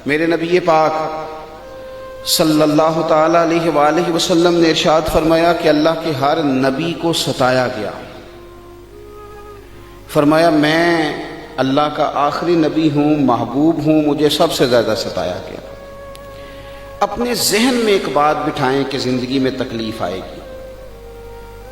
میرے نبی پاک صلی اللہ تعالی علیہ وآلہ وسلم نے ارشاد فرمایا کہ اللہ کے ہر نبی کو ستایا گیا۔ فرمایا میں اللہ کا آخری نبی ہوں، محبوب ہوں، مجھے سب سے زیادہ ستایا گیا۔ اپنے ذہن میں ایک بات بٹھائیں کہ زندگی میں تکلیف آئے گی،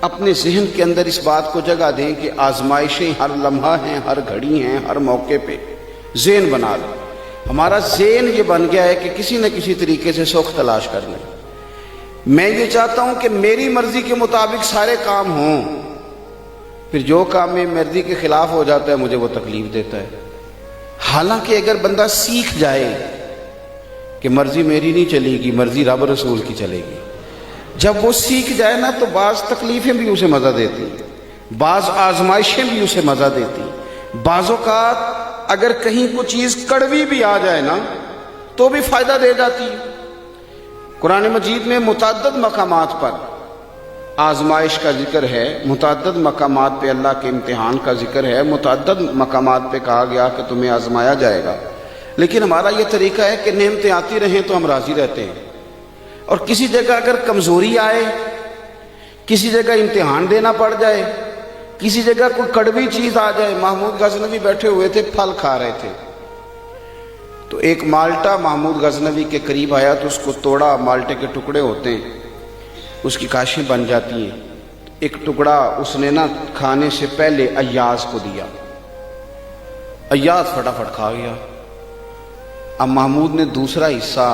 اپنے ذہن کے اندر اس بات کو جگہ دیں کہ آزمائشیں ہر لمحہ ہیں، ہر گھڑی ہیں، ہر موقع پہ ذہن بنا لیں۔ ہمارا ذہن یہ بن گیا ہے کہ کسی نہ کسی طریقے سے سوکھ تلاش کر لیں۔ میں یہ چاہتا ہوں کہ میری مرضی کے مطابق سارے کام ہوں، پھر جو کام میری مرضی کے خلاف ہو جاتا ہے مجھے وہ تکلیف دیتا ہے۔ حالانکہ اگر بندہ سیکھ جائے کہ مرضی میری نہیں چلے گی، مرضی رب رسول کی چلے گی، جب وہ سیکھ جائے نا تو بعض تکلیفیں بھی اسے مزہ دیتی، بعض آزمائشیں بھی اسے مزہ دیتی۔ بعض اوقات اگر کہیں کوئی چیز کڑوی بھی آ جائے نا تو بھی فائدہ دے جاتی ہے۔ قرآن مجید میں متعدد مقامات پر آزمائش کا ذکر ہے، متعدد مقامات پہ اللہ کے امتحان کا ذکر ہے، متعدد مقامات پہ کہا گیا کہ تمہیں آزمایا جائے گا۔ لیکن ہمارا یہ طریقہ ہے کہ نعمتیں آتی رہیں تو ہم راضی رہتے ہیں، اور کسی جگہ اگر کمزوری آئے، کسی جگہ امتحان دینا پڑ جائے، کسی جگہ کوئی کڑوی چیز آ جائے۔ محمود غزنوی بیٹھے ہوئے تھے، پھل کھا رہے تھے، تو ایک مالٹا محمود غزنوی کے قریب آیا تو اس کو توڑا، مالٹے کے ٹکڑے ہوتے ہیں، اس کی کاشیں بن جاتی ہیں۔ ایک ٹکڑا اس نے نا کھانے سے پہلے ایاز کو دیا، ایاز فٹافٹ کھا گیا۔ اب محمود نے دوسرا حصہ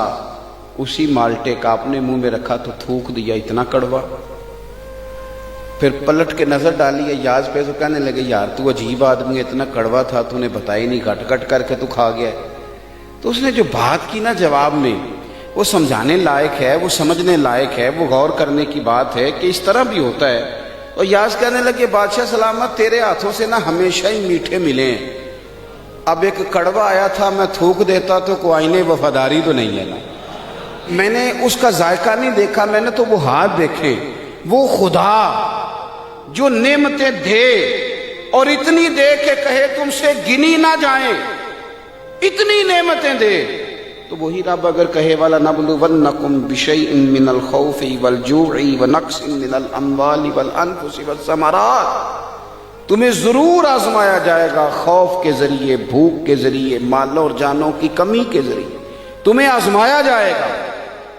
اسی مالٹے کا اپنے منہ میں رکھا تو تھوک دیا، اتنا کڑوا۔ پھر پلٹ کے نظر ڈالی ایاز پہ تو کہنے لگے یار تو عجیب آدمی، اتنا کڑوا تھا تو نے بتائی نہیں، گھٹ گھٹ کر کے تو کھا گیا ہے۔ تو اس نے جو بات کی نا جواب میں، وہ سمجھانے لائق ہے، وہ سمجھنے لائق ہے، وہ غور کرنے کی بات ہے کہ اس طرح بھی ہوتا ہے۔ اور ایاز کہنے لگے بادشاہ سلامت، تیرے ہاتھوں سے نا ہمیشہ ہی میٹھے ملے ہیں، اب ایک کڑوا آیا تھا میں تھوک دیتا تو کوئی آئینے وفاداری تو نہیں ہے نا، میں نے اس کا ذائقہ نہیں دیکھا، میں نے تو وہ ہاتھ دیکھے۔ وہ خدا جو نعمتیں دے اور اتنی دے کہ کہے تم سے گنی نہ جائیں، اتنی نعمتیں دے، تو وہی رب اگر کہے وَلَنَبْلُوَنَّكُمْ بِشَيْءٍ مِّنَ الْخَوْفِ وَالْجُوعِ وَنَقْصٍ مِّنَ الْأَمْوَالِ وَالْأَنفُسِ وَالثَّمَرَاتِ، تمہیں ضرور آزمایا جائے گا، خوف کے ذریعے، بھوک کے ذریعے، مال اور جانوں کی کمی کے ذریعے تمہیں آزمایا جائے گا۔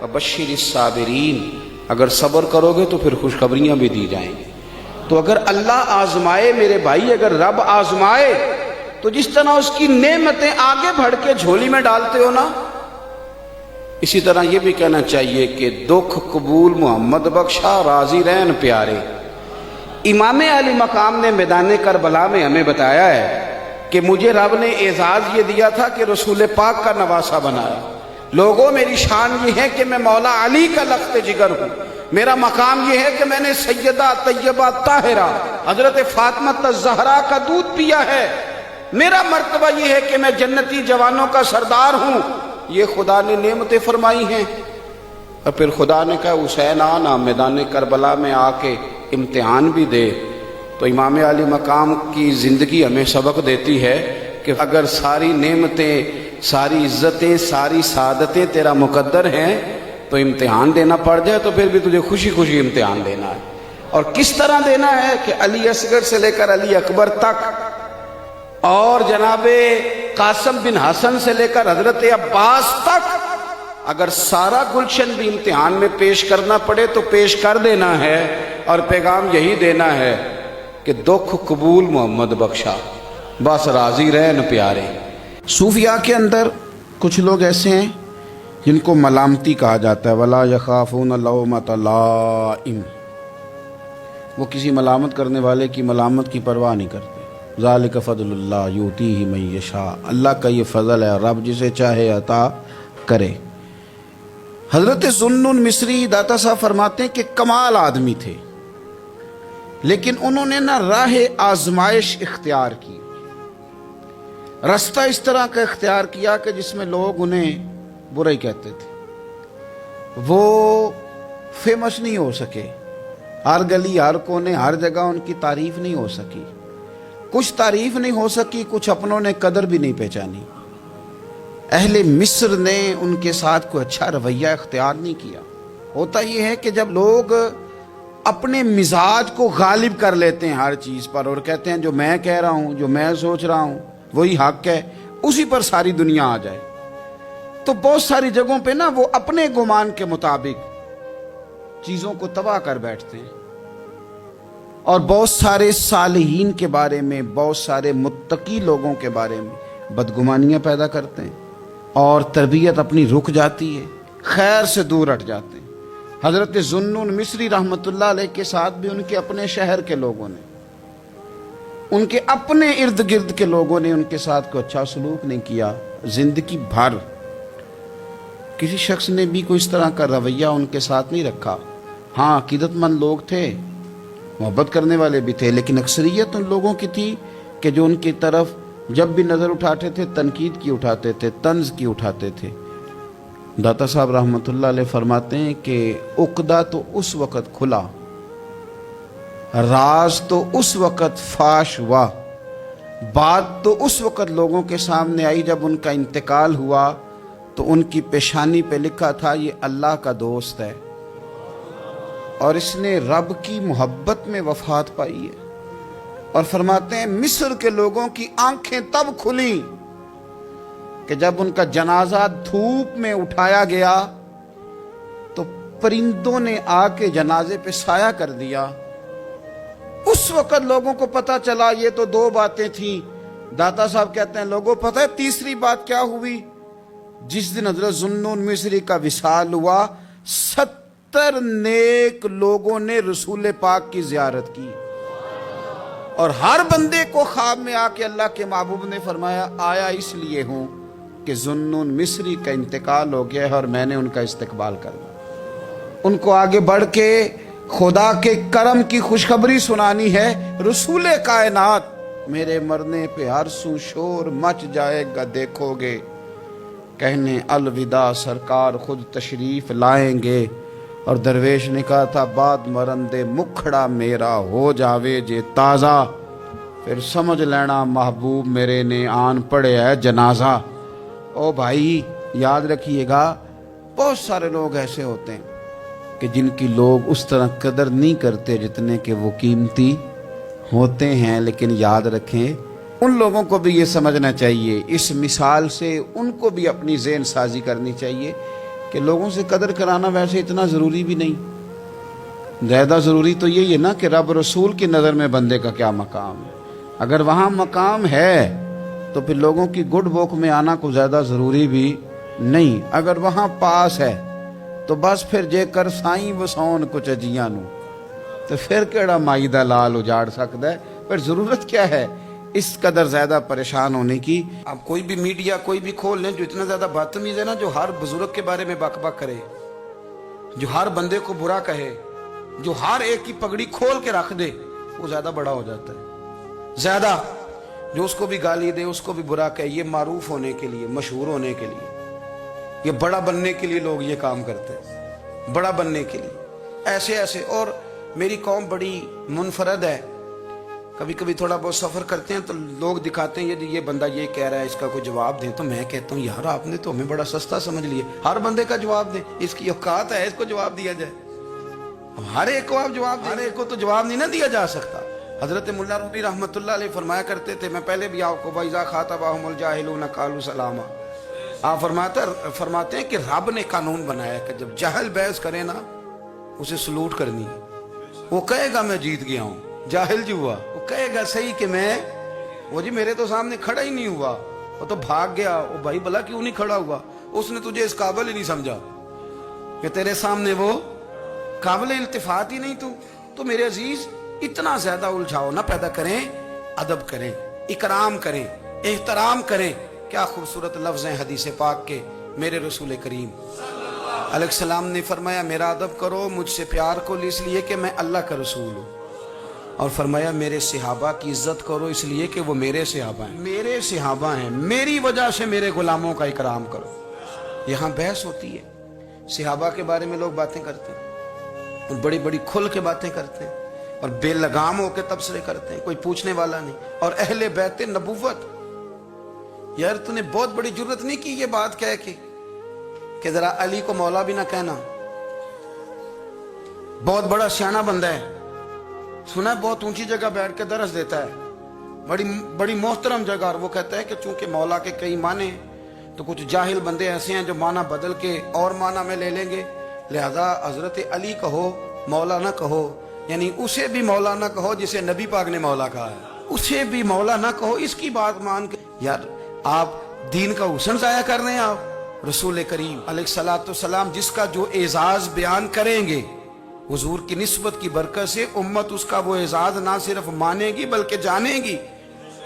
وَبَشِّرِ الصَّابِرِينَ، اگر صبر کرو گے تو پھر خوشخبریاں بھی دی جائیں گی۔ تو اگر اللہ آزمائے میرے بھائی، اگر رب آزمائے تو جس طرح اس کی نعمتیں آگے بڑھ کے جھولی میں ڈالتے ہو نا، اسی طرح یہ بھی کہنا چاہیے کہ دکھ قبول محمد بخشا، راضی رہن پیارے۔ امام علی مقام نے میدان کربلا میں ہمیں بتایا ہے کہ مجھے رب نے اعزاز یہ دیا تھا کہ رسول پاک کا نواسہ بنایا۔ لوگوں میری شان یہ ہے کہ میں مولا علی کا لخت جگر ہوں، میرا مقام یہ ہے کہ میں نے سیدہ طیبہ طاہرہ حضرت فاطمہ الزہرا کا دودھ پیا ہے، میرا مرتبہ یہ ہے کہ میں جنتی جوانوں کا سردار ہوں۔ یہ خدا نے نعمتیں فرمائی ہیں۔ اور پھر خدا نے کہا حسین آنا میدان کربلا میں آ کے امتحان بھی دے۔ تو امام علی مقام کی زندگی ہمیں سبق دیتی ہے کہ اگر ساری نعمتیں، ساری عزتیں، ساری سعادتیں تیرا مقدر ہیں تو امتحان دینا پڑ جائے تو پھر بھی تجھے خوشی خوشی امتحان دینا ہے۔ اور کس طرح دینا ہے کہ علی اصغر سے لے کر علی اکبر تک، اور جناب قاسم بن حسن سے لے کر حضرت عباس تک، اگر سارا گلشن بھی امتحان میں پیش کرنا پڑے تو پیش کر دینا ہے، اور پیغام یہی دینا ہے کہ دکھ قبول محمد بخشا، بس راضی رہن پیارے۔ صوفیاء کے اندر کچھ لوگ ایسے ہیں جن کو ملامتی کہا جاتا ہے، وَلَا يَخَافُونَ لَوْمَةَ لَائِمٍ، وہ کسی ملامت کرنے والے کی ملامت کی پرواہ نہیں کرتے۔ ذَلِكَ فَضْلُ اللَّهِ يُؤْتِيهِ مَن يَشَاءُ، اللہ کا یہ فضل ہے، رب جسے چاہے عطا کرے۔ حضرت ذوالنون مصری داتا صاحب فرماتے ہیں کہ کمال آدمی تھے، لیکن انہوں نے نہ راہ آزمائش اختیار کی، رستہ اس طرح کا اختیار کیا کہ جس میں لوگ انہیں برا ہی کہتے تھے، وہ فیمس نہیں ہو سکے، ہر گلی ہر کونے ہر جگہ ان کی تعریف نہیں ہو سکی، کچھ تعریف نہیں ہو سکی، کچھ اپنوں نے قدر بھی نہیں پہچانی۔ اہل مصر نے ان کے ساتھ کوئی اچھا رویہ اختیار نہیں کیا۔ ہوتا یہ ہے کہ جب لوگ اپنے مزاج کو غالب کر لیتے ہیں ہر چیز پر اور کہتے ہیں جو میں کہہ رہا ہوں، جو میں سوچ رہا ہوں وہی حق ہے، اسی پر ساری دنیا آ جائے، تو بہت ساری جگہوں پہ نا وہ اپنے گمان کے مطابق چیزوں کو تباہ کر بیٹھتے ہیں، اور بہت سارے صالحین کے بارے میں، بہت سارے متقی لوگوں کے بارے میں بدگمانیاں پیدا کرتے ہیں، اور تربیت اپنی رک جاتی ہے، خیر سے دور ہٹ جاتے ہیں۔ حضرت ذوالنون مصری رحمۃ اللہ علیہ کے ساتھ بھی ان کے اپنے شہر کے لوگوں نے، ان کے اپنے ارد گرد کے لوگوں نے ان کے ساتھ کوئی اچھا سلوک نہیں کیا۔ زندگی بھر کسی شخص نے بھی کوئی اس طرح کا رویہ ان کے ساتھ نہیں رکھا۔ ہاں عقیدت مند لوگ تھے، محبت کرنے والے بھی تھے، لیکن اکثریت ان لوگوں کی تھی کہ جو ان کی طرف جب بھی نظر اٹھاتے تھے تنقید کی اٹھاتے تھے، طنز کی اٹھاتے تھے۔ داتا صاحب رحمۃ اللہ علیہ فرماتے ہیں کہ عقدہ تو اس وقت کھلا، راز تو اس وقت فاش ہوا، بات تو اس وقت لوگوں کے سامنے آئی جب ان کا انتقال ہوا تو ان کی پیشانی پہ لکھا تھا یہ اللہ کا دوست ہے، اور اس نے رب کی محبت میں وفات پائی ہے۔ اور فرماتے ہیں مصر کے لوگوں کی آنکھیں تب کھلیں کہ جب ان کا جنازہ دھوپ میں اٹھایا گیا تو پرندوں نے آ کے جنازے پہ سایہ کر دیا۔ اس وقت لوگوں کو پتہ چلا یہ تو دو باتیں تھیں۔ داتا صاحب کہتے ہیں لوگوں پتہ ہے تیسری بات کیا ہوئی؟ جس دن حضرت ذوالنون مصری کا وصال ہوا 70 نیک لوگوں نے رسول پاک کی زیارت کی، اور ہر بندے کو خواب میں آ کے اللہ کے محبوب نے فرمایا آیا اس لیے ہوں کہ ذوالنون مصری کا انتقال ہو گیا ہے اور میں نے ان کا استقبال کرنا، ان کو آگے بڑھ کے خدا کے کرم کی خوشخبری سنانی ہے۔ رسول کائنات میرے مرنے پہ ہر سو شور مچ جائے گا دیکھو گے، کہنے الوداع سرکار خود تشریف لائیں گے۔ اور درویش نے کہا تھا بعد مرندے مکھڑا میرا ہو جاوے جے تازہ، پھر سمجھ لینا محبوب میرے نے آن پڑے ہے جنازہ۔ او بھائی یاد رکھیے گا بہت سارے لوگ ایسے ہوتے ہیں کہ جن کی لوگ اس طرح قدر نہیں کرتے جتنے کہ وہ قیمتی ہوتے ہیں، لیکن یاد رکھیں ان لوگوں کو بھی یہ سمجھنا چاہیے، اس مثال سے ان کو بھی اپنی ذہن سازی کرنی چاہیے کہ لوگوں سے قدر کرانا ویسے اتنا ضروری بھی نہیں، زیادہ ضروری تو یہی ہے نا کہ رب رسول کی نظر میں بندے کا کیا مقام ہے۔ اگر وہاں مقام ہے تو پھر لوگوں کی گڈ بک میں آنا کو زیادہ ضروری بھی نہیں، اگر وہاں پاس ہے تو بس پھر جے کر سائیں وسون کچھ اجیاں نو تو پھر کیڑا مائی دا لال اجاڑ سکتا ہے، پھر ضرورت کیا ہے اس قدر زیادہ پریشان ہونے کی۔ اب کوئی بھی میڈیا کوئی بھی کھول لیں جو اتنا زیادہ بدتمیز ہے نا، جو ہر بزرگ کے بارے میں بک بک کرے، جو ہر بندے کو برا کہے، جو ہر ایک کی پگڑی کھول کے رکھ دے، وہ زیادہ بڑا ہو جاتا ہے۔ زیادہ جو اس کو بھی گالی دے، اس کو بھی برا کہے، یہ معروف ہونے کے لیے، مشہور ہونے کے لیے، یہ بڑا بننے کے لیے لوگ یہ کام کرتے ہیں، بڑا بننے کے لیے ایسے ایسے۔ اور میری قوم بڑی منفرد ہے، کبھی کبھی تھوڑا بہت سفر کرتے ہیں تو لوگ دکھاتے ہیں یہ بندہ یہ کہہ رہا ہے، اس کا کوئی جواب دیں، تو میں کہتا ہوں یار آپ نے تو ہمیں بڑا سستا سمجھ لیا، ہر بندے کا جواب دیں، اس کی اوقات ہے اس کو جواب دیا جائے، ہر ایک کو آپ جواب دیں، ہر ایک کو تو جواب نہیں نہ دیا جا سکتا۔ حضرت ملا رومی رحمۃ اللہ علیہ فرمایا کرتے تھے، میں پہلے بھی آپ کو وَإِذَا خَاطَبَهُمُ الْجَاهِلُونَ قَالُوا سَلَامًا، آپ فرماتے ہیں کہ رب نے قانون بنایا کہ جب جاہل بحث کرے نا اسے سلوٹ کرنی ہے، وہ کہے گا میں جیت گیا ہوں، جاہل جو ہوا وہ کہے گا صحیح کہ میں، وہ جی میرے تو سامنے کھڑا ہی نہیں ہوا، وہ تو بھاگ گیا، وہ بھائی بھلا کیوں نہیں کھڑا ہوا، اس نے تجھے اس قابل ہی نہیں سمجھا کہ تیرے سامنے وہ قابل التفات ہی نہیں۔ تو میرے عزیز اتنا زیادہ الجھاؤ نہ پیدا کریں، ادب کریں، اکرام کریں، احترام کریں۔ کیا خوبصورت لفظ ہیں حدیث پاک کے، میرے رسول کریم علیہ السلام نے فرمایا میرا ادب کرو مجھ سے پیار کو اس لیے کہ میں اللہ کا رسول ہوں، اور فرمایا میرے صحابہ کی عزت کرو اس لیے کہ وہ میرے صحابہ ہیں، میرے صحابہ ہیں، میری وجہ سے میرے غلاموں کا اکرام کرو۔ یہاں بحث ہوتی ہے، صحابہ کے بارے میں لوگ باتیں کرتے ہیں اور بڑی بڑی کھل کے باتیں کرتے ہیں اور بے لگام ہو کے تبصرے کرتے ہیں، کوئی پوچھنے والا نہیں۔ اور اہل بیت نبوت یار تو نے بہت بڑی جرت نہیں کی یہ بات کہہ کے کہ ذرا علی کو مولا بھی نہ کہنا. بہت بڑا سیانا بندہ ہے, سنا ہے بہت اونچی جگہ بیٹھ کے درس دیتا ہے, بڑی محترم جگہ, اور وہ کہتا ہے کہ چونکہ مولا کے کئی معنی تو کچھ جاہل بندے ایسے ہیں جو معنی بدل کے اور معنی میں لے لیں گے, لہذا حضرت علی کہو مولا نہ کہو, یعنی اسے بھی مولا نہ کہو جسے نبی پاک نے مولا کہا ہے, اسے بھی مولا نہ کہو, اس کی بات مان کے. یار آپ دین کا حسن ضائع کر رہے ہیں. آپ رسول کریم علیہ الصلوۃ والسلام جس کا جو اعزاز بیان کریں گے حضور کی نسبت کی برکت سے, امت اس کا وہ اعزاز نہ صرف مانے گی بلکہ جانے گی.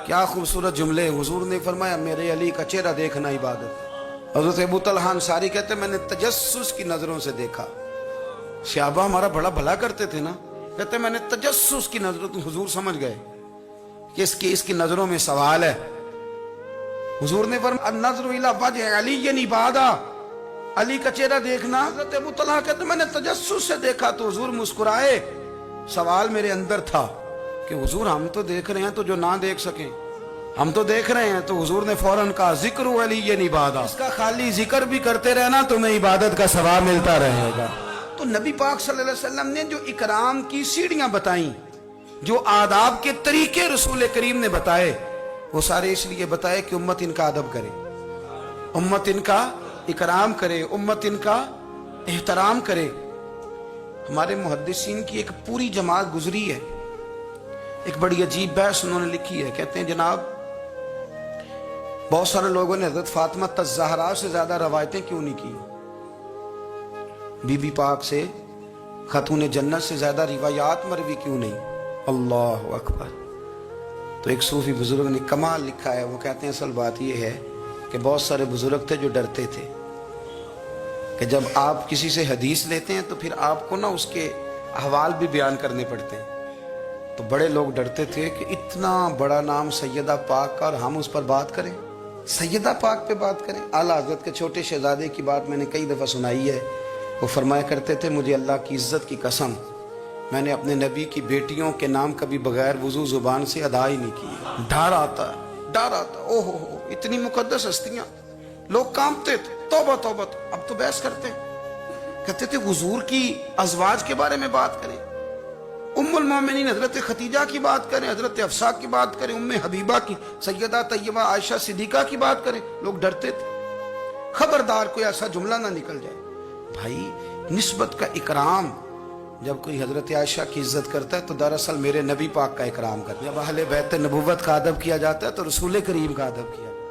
کیا خوبصورت جملے. حضور نے فرمایا میرے علی کا چہرہ دیکھنا عبادت. حضرت ابو طلحہ انصاری کہتے میں نے تجسس کی نظروں سے دیکھا. صحابہ ہمارا بڑا بھلا کرتے تھے نا, کہتے میں نے تجسس کی نظروں, تو حضور سمجھ گئے کہ اس کی نظروں میں سوال ہے. حضور نے فرمایا النظر الی وجہ علی عبادہ, علی کا چہرہ دیکھنا. حضرت ابو طلحہ کہتے میں نے تجسس سے دیکھا تو حضور مسکرائے. سوال میرے اندر تھا کہ حضور ہم تو دیکھ رہے ہیں تو جو نہ دیکھ سکیں, ہم تو دیکھ رہے ہیں. تو حضور نے فوراً کہا ذکر علی عبادہ, اس کا خالی ذکر بھی کرتے رہنا تمہیں عبادت کا ثواب ملتا رہے گا. تو نبی پاک صلی اللہ علیہ وسلم نے جو اکرام کی سیڑھیاں بتائیں, جو آداب کے طریقے رسول کریم نے بتائے, وہ سارے اس لیے بتائے کہ امت ان کا ادب کرے, امت ان کا اکرام کرے, امت ان کا احترام کرے. ہمارے محدثین کی ایک پوری جماعت گزری ہے, ایک بڑی عجیب بحث انہوں نے لکھی ہے. کہتے ہیں جناب بہت سارے لوگوں نے حضرت فاطمہ الزہرا سے زیادہ روایتیں کیوں نہیں کی, بی بی پاک سے, خاتون جنت سے زیادہ روایات مروی کیوں نہیں. اللہ اکبر. تو ایک صوفی بزرگ نے کمال لکھا ہے, وہ کہتے ہیں اصل بات یہ ہے کہ بہت سارے بزرگ تھے جو ڈرتے تھے کہ جب آپ کسی سے حدیث لیتے ہیں تو پھر آپ کو نا اس کے احوال بھی بیان کرنے پڑتے ہیں. تو بڑے لوگ ڈرتے تھے کہ اتنا بڑا نام سیدہ پاک کا اور ہم اس پر بات کریں, سیدہ پاک پہ بات کریں. اعلیٰ حضرت کے چھوٹے شہزادے کی بات میں نے کئی دفعہ سنائی ہے. وہ فرمایا کرتے تھے مجھے اللہ کی عزت کی قسم میں نے اپنے نبی کی بیٹیوں کے نام کبھی بغیر وضو زبان سے ادا ہی نہیں کی. ڈر آتا, ڈر آتا. او ہو اتنی مقدس ہستیاں, لوگ کانپتے تھے. توبہ توبہ. اب تو بحث کرتے ہیں, کہتے تھے حضور کی ازواج کے بارے میں بات کریں, ام المومنین حضرت خدیجہ کی بات کریں, حضرت حفصہ کی بات کریں, ام حبیبہ کی, سیدہ طیبہ عائشہ صدیقہ کی بات کریں. لوگ ڈرتے تھے, خبردار کوئی ایسا جملہ نہ نکل جائے. بھائی نسبت کا اکرام, جب کوئی حضرت عائشہ کی عزت کرتا ہے تو دراصل میرے نبی پاک کا اکرام کرتا ہے. جب اہل بیت نبوت کا ادب کیا جاتا ہے تو رسول کریم کا ادب کیا جاتا ہے.